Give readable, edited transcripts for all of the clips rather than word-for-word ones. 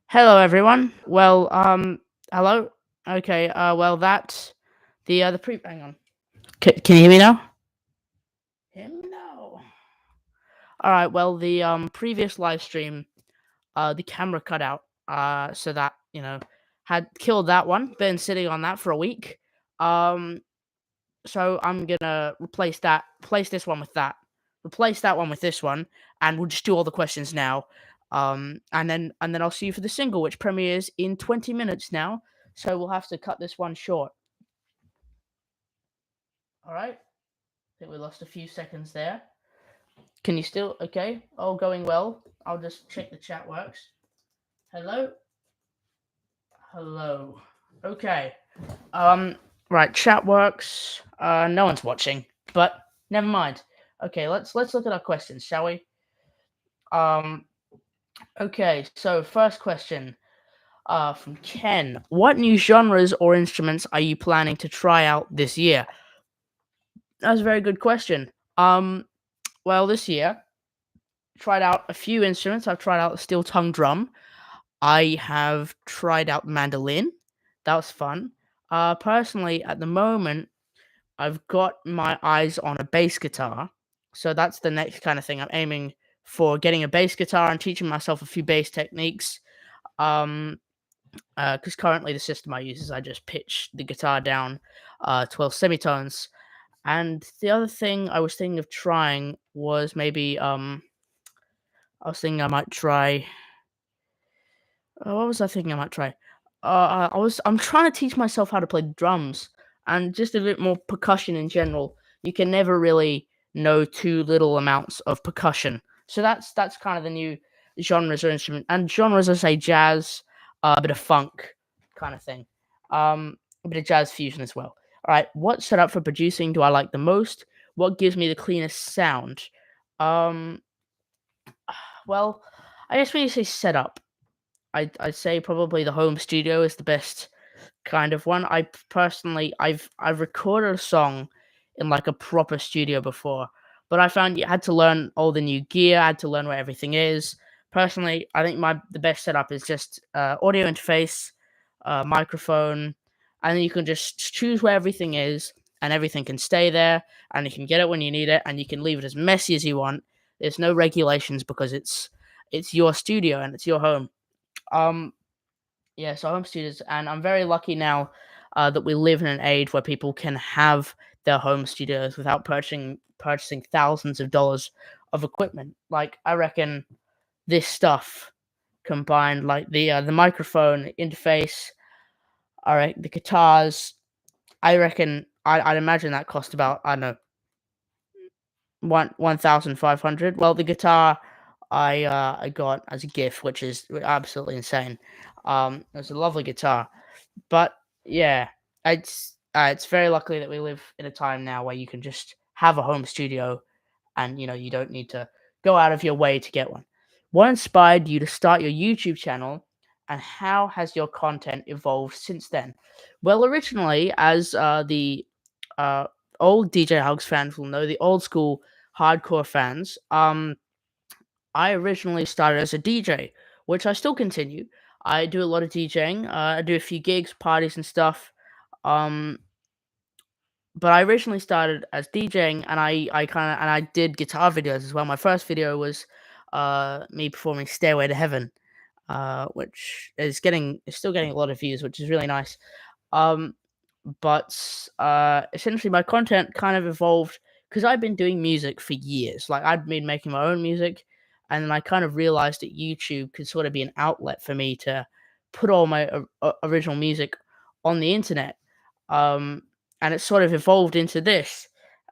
Hello, everyone. Hello. Okay. The pre. Hang on. Can you hear me now? Hear me now. All right. Well, the previous live stream, the camera cut out. So that had killed that one. Been sitting on that for a week. Um, so I'm gonna replace this one with that, replace that one with this one, and we'll just do all the questions now. And then I'll see you for the single, which premieres in 20 minutes now. So we'll have to cut this one short. All right. I think we lost a few seconds there. Can you still? Okay. All going well. I'll just check the chat works. Hello. Hello. Okay. Um. Right. Chat works. No one's watching, but never mind. Okay. Let's look at our questions, shall we? Um. Okay. So first question. From Ken. What new genres or instruments are you planning to try out this year? That's a very good question. Well, this year tried out a few instruments. I've tried out the steel tongue drum. I have tried out mandolin. That was fun. Personally, at the moment, I've got my eyes on a bass guitar. So that's the next kind of thing I'm aiming for, getting a bass guitar and teaching myself a few bass techniques. Um, because currently the system I use is I just pitch the guitar down 12 semitones. And the other thing I was thinking of trying was maybe I was thinking I might try. What was I thinking I might try? I'm trying to teach myself how to play drums and just a bit more percussion in general. You can never really know too little amounts of percussion. So that's kind of the new genres or instrument. And genres I say jazz, a bit of funk kind of thing. A bit of jazz fusion as well. All right, what setup for producing do I like the most? What gives me the cleanest sound? Um, well, I guess when you say setup, I'd say probably the home studio is the best kind of one. Personally, I've recorded a song in like a proper studio before, but I found you had to learn all the new gear, I had to learn where everything is. Personally, I think my the best setup is just audio interface, microphone, and then you can just choose where everything is, and everything can stay there, and you can get it when you need it, and you can leave it as messy as you want. There's no regulations because it's your studio and it's your home. Um, yeah, so home studios, and I'm very lucky now that we live in an age where people can have their home studios without purchasing thousands of dollars of equipment. Like I reckon this stuff combined, like the microphone interface, all right, the guitars. I reckon I'd imagine that cost about I don't know 1,500. Well, the guitar I got as a gift, which is absolutely insane. It was a lovely guitar, but yeah, it's very lucky that we live in a time now where you can just have a home studio, and you don't need to go out of your way to get one. What inspired you to start your YouTube channel, and how has your content evolved since then? Well, originally, as the uh, old DJ Hugs fans will know, the old school hardcore fans, I originally started as a DJ, which I still continue. I do a lot of DJing. I do a few gigs, parties, and stuff. Um, but I originally started as DJing, and I did guitar videos as well. My first video was me performing "Stairway to Heaven," which is still getting a lot of views, which is really nice. Um, but essentially, my content kind of evolved because I've been doing music for years. Like I'd been making my own music, and then I kind of realized that YouTube could sort of be an outlet for me to put all my original music on the internet. Um, and it sort of evolved into this,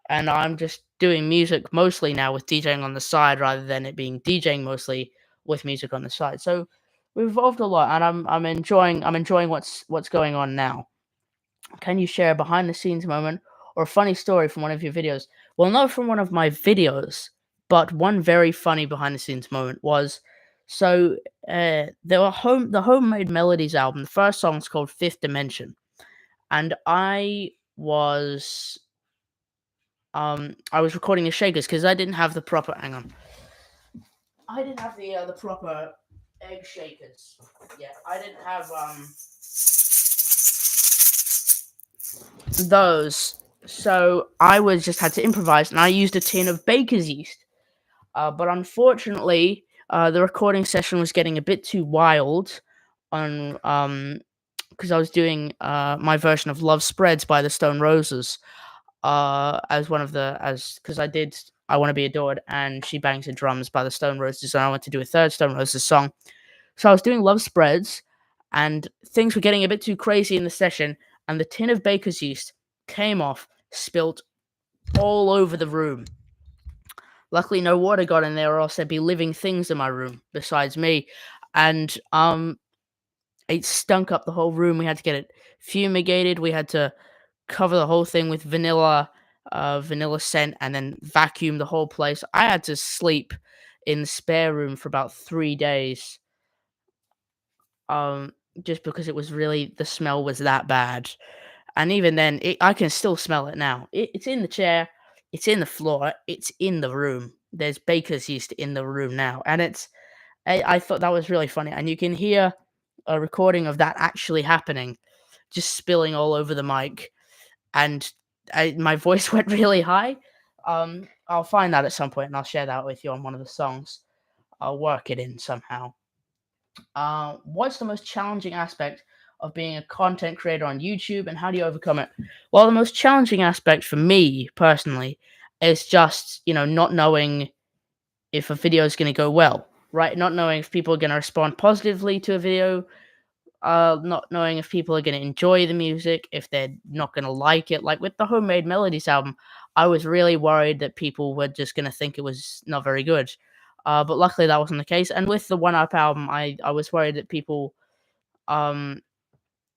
and I'm just doing music mostly now with DJing on the side rather than it being DJing mostly with music on the side. So we've evolved a lot, and I'm enjoying what's going on now. Can you share a behind the scenes moment or a funny story from one of your videos? Well, not from one of my videos, but one very funny behind the scenes moment was so there were the Homemade Melodies album. The first song is called Fifth Dimension, and I was recording the shakers because I didn't have the proper. Hang on, I didn't have the proper egg shakers. Yeah, I didn't have those, so I was just had to improvise, and I used a tin of baker's yeast. But unfortunately, the recording session was getting a bit too wild on because I was doing my version of Love Spreads by the Stone Roses as one of the as because I did I Want to Be Adored and She Bangs the Drums by the Stone Roses, and I went to do a third Stone Roses song. So I was doing Love Spreads, and things were getting a bit too crazy in the session, and the tin of baker's yeast came off, spilt all over the room. Luckily, no water got in there, or else there'd be living things in my room besides me. And it stunk up the whole room. We had to get it fumigated. We had to cover the whole thing with vanilla scent, and then vacuum the whole place. I had to sleep in the spare room for about 3 days. Um, just because it was really the smell was that bad. And even then, I can still smell it now. It's in the chair, it's in the floor, it's in the room. There's baker's yeast in the room now, and I thought that was really funny, and you can hear a recording of that actually happening, just spilling all over the mic, and my voice went really high. I'll find that at some point, and I'll share that with you on one of the songs. I'll work it in somehow. What's the most challenging aspect of being a content creator on YouTube, and how do you overcome it? Well, the most challenging aspect for me personally is just not knowing if a video is going to go well, right? Not knowing if people are going to respond positively to a video, not knowing if people are going to enjoy the music, if they're not going to like it. Like with the Homemade Melodies album, I was really worried that people were just going to think it was not very good. But luckily that wasn't the case. And with the One Up album, I was worried that people, um,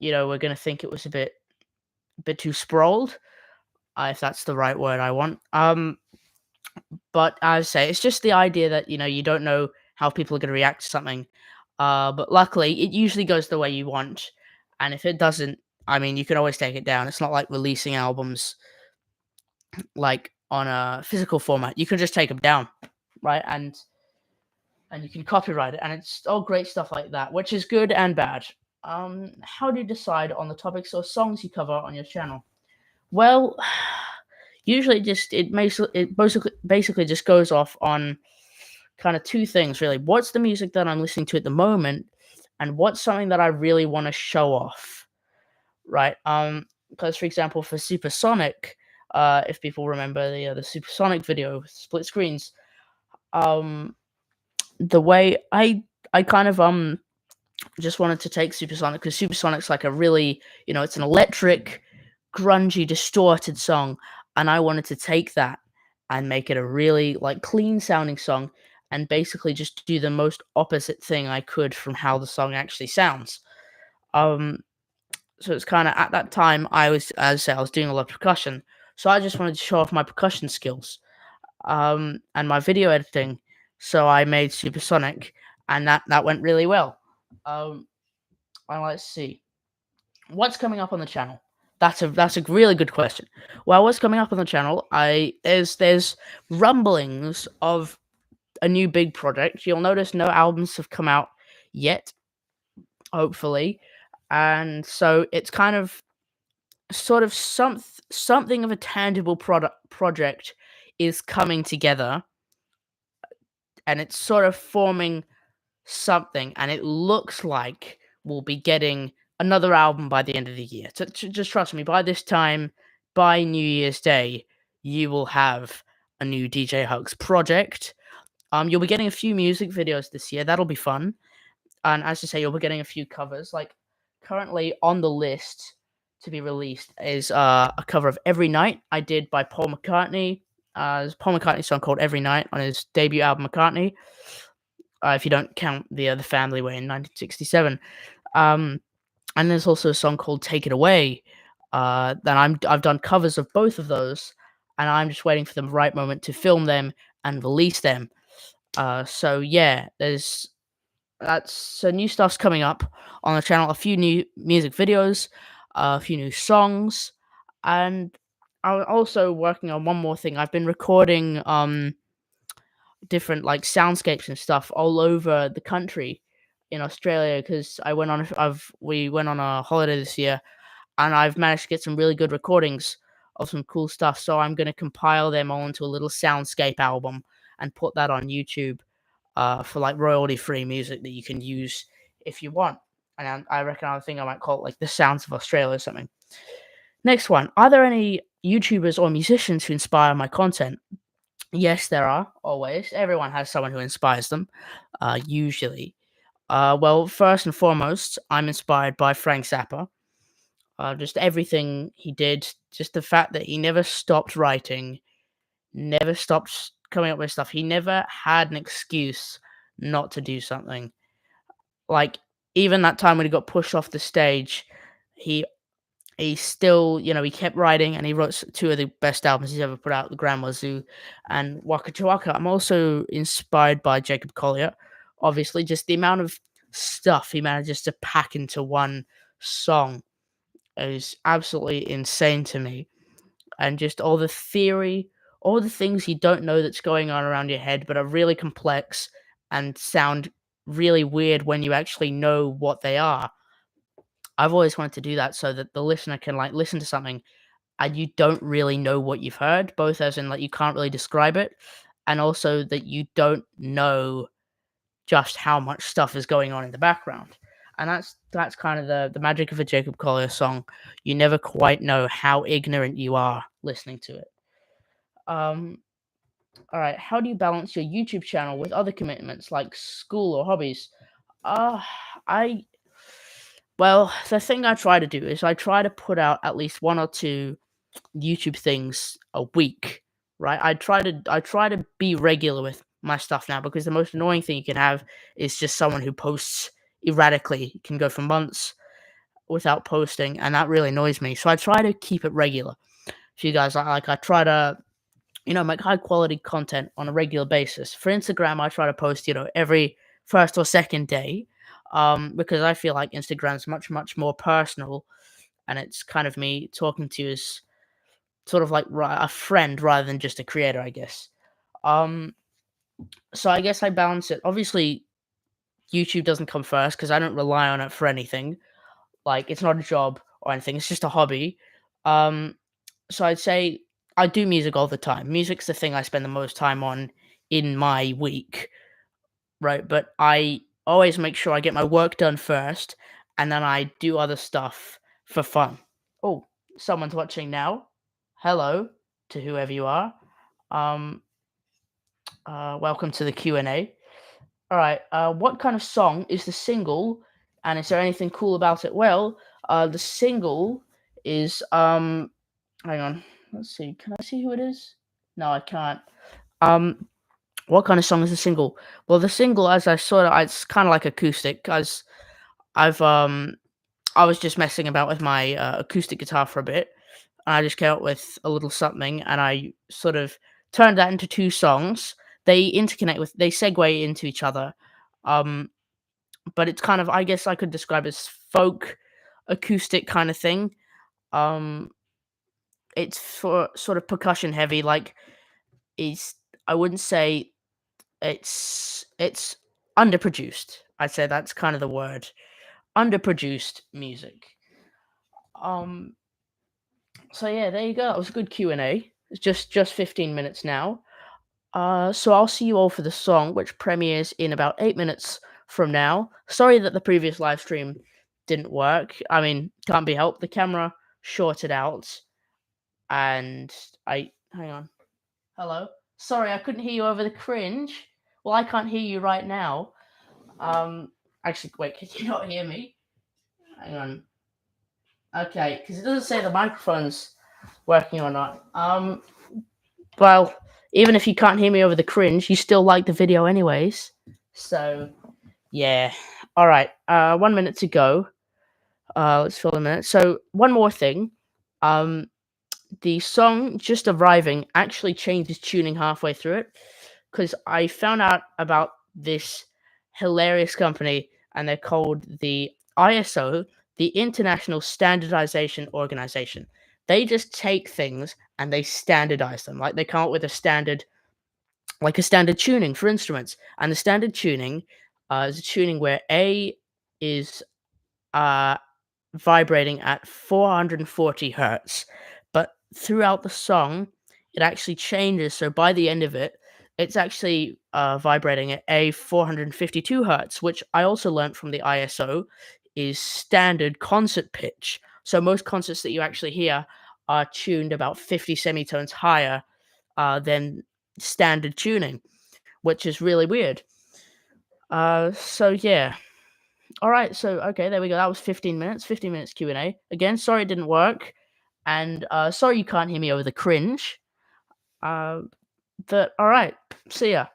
were going to think it was a bit too sprawled, if that's the right word I want. But as I say, it's just the idea that you don't know how people are going to react to something. But luckily, it usually goes the way you want, and if it doesn't, I mean, you can always take it down. It's not like releasing albums like on a physical format. You can just take them down, right? And you can copyright it, and it's all great stuff like that, which is good and bad. How do you decide on the topics or songs you cover on your channel? Well, usually it basically just goes off on kind of two things really. What's the music that I'm listening to at the moment, and what's something that I really want to show off, right? Because for example, for Supersonic, if people remember the Supersonic video with split screens, um, the way I kind of just wanted to take Supersonic, because Supersonic's like a really, it's an electric, grungy, distorted song, and I wanted to take that and make it a really like clean sounding song, and basically just do the most opposite thing I could from how the song actually sounds. Um, so it's kind of at that time as I say, I was doing a lot of percussion, so I just wanted to show off my percussion skills, and my video editing. So I made Supersonic, and that went really well. Um, and let's see. What's coming up on the channel? That's a really good question. Well, what's coming up on the channel? There's rumblings of a new big project. You'll notice no albums have come out yet, hopefully, and so it's kind of sort of something of a tangible project is coming together, and it's sort of forming something, and it looks like we'll be getting another album by the end of the year. So, just trust me, by this time, by New Year's Day, you will have a new DJ Hugs project. You'll be getting a few music videos this year. That'll be fun. And as I say, you'll be getting a few covers. Like currently on the list to be released is a cover of Every Night I did by Paul McCartney. There's a Paul McCartney song called Every Night on his debut album McCartney. If you don't count the Family Way in 1967. Um, and there's also a song called Take It Away. I've done covers of both of those, and I'm just waiting for the right moment to film them and release them. So yeah, so new stuff's coming up on the channel. A few new music videos, a few new songs, and I'm also working on one more thing. I've been recording different like soundscapes and stuff all over the country, in Australia because we went on a holiday this year, and I've managed to get some really good recordings of some cool stuff. So I'm gonna compile them all into a little soundscape album and put that on YouTube for like royalty-free music that you can use if you want. And I reckon I think I might call it like the Sounds of Australia or something. Next one: are there any YouTubers or musicians who inspire my content? Yes, there are. Always, everyone has someone who inspires them. Usually, well, first and foremost, I'm inspired by Frank Zappa. Just everything he did, just the fact that he never stopped writing, never stopped coming up with stuff. He never had an excuse not to do something. Like, even that time when he got pushed off the stage, he he still, he kept writing, and he wrote two of the best albums he's ever put out, The Grandma Zoo and Waka Chewaka. I'm also inspired by Jacob Collier. Obviously, just the amount of stuff he manages to pack into one song is absolutely insane to me. And just all the theory, all the things you don't know that's going on around your head, but are really complex and sound really weird when you actually know what they are. I've always wanted to do that so that the listener can like listen to something and you don't really know what you've heard, both as in like you can't really describe it, and also that you don't know just how much stuff is going on in the background. And that's kind of the magic of a Jacob Collier song. You never quite know how ignorant you are listening to it. Um, all right, how do you balance your YouTube channel with other commitments like school or hobbies? Uh, I well, the thing I try to do is I try to put out at least one or two YouTube things a week, right? I try to be regular with my stuff now because the most annoying thing you can have is just someone who posts erratically. It can go for months without posting, and that really annoys me. So I try to keep it regular. For you guys, I try to make high quality content on a regular basis. For Instagram, I try to post every first or second day, because I feel like Instagram's much more personal, and it's kind of me talking to you as sort of like a friend rather than just a creator, I guess. Um, so I guess I balance it. Obviously, YouTube doesn't come first because I don't rely on it for anything. Like it's not a job or anything; it's just a hobby. Um, so I'd say I do music all the time. Music's the thing I spend the most time on in my week, right? But I always make sure I get my work done first, and then I do other stuff for fun. Oh, someone's watching now. Hello to whoever you are. Um, welcome to the Q&A. All right. What kind of song is the single, and is there anything cool about it? Well, the single is hang on. Let's see. Can I see who it is? No, I can't. Um, what kind of song is the single? Well, the single, as I sort of, it's kind of like acoustic, because I've I was just messing about with my acoustic guitar for a bit. And I just came up with a little something, and I sort of turned that into two songs. They segue into each other. Um, but it's kind of, I guess I could describe as folk acoustic kind of thing. Um, it's for sort of percussion heavy, like it's I wouldn't say it's underproduced. I'd say that's kind of the word. Underproduced music. Um so yeah, there you go. That was a good Q&A. It's just 15 minutes now. So I'll see you all for the song, which premieres in about 8 minutes from now. Sorry that the previous live stream didn't work. I mean, can't be helped. The camera shorted out, and I hang on. Hello. Sorry, I couldn't hear you over the cringe. Well, I can't hear you right now. Actually, wait, can you not hear me? Hang on. Okay, because it doesn't say the microphone's working or not. Well, even if you can't hear me over the cringe, you still like the video anyways. So, yeah. All right. 1 minute to go. Let's fill a minute. So, one more thing. Um, the song "Just Arriving" actually changes tuning halfway through it, because I found out about this hilarious company, and they're called the ISO, the International Standardization Organization. They just take things and they standardize them. Like they come up with a standard tuning for instruments, and the standard tuning There's a tuning where A is uh, vibrating at 440 hertz, but throughout the song, it actually changes. So by the end of it, it's actually vibrating at a 452 hertz, which I also learned from the ISO is standard concert pitch. So most concerts that you actually hear are tuned about 50 semitones higher than standard tuning, which is really weird. So yeah. All right. So okay, there we go. That was 15 minutes. 15 minutes Q&A. Again, sorry it didn't work, and sorry you can't hear me over the cringe. Uh, but all right. See ya.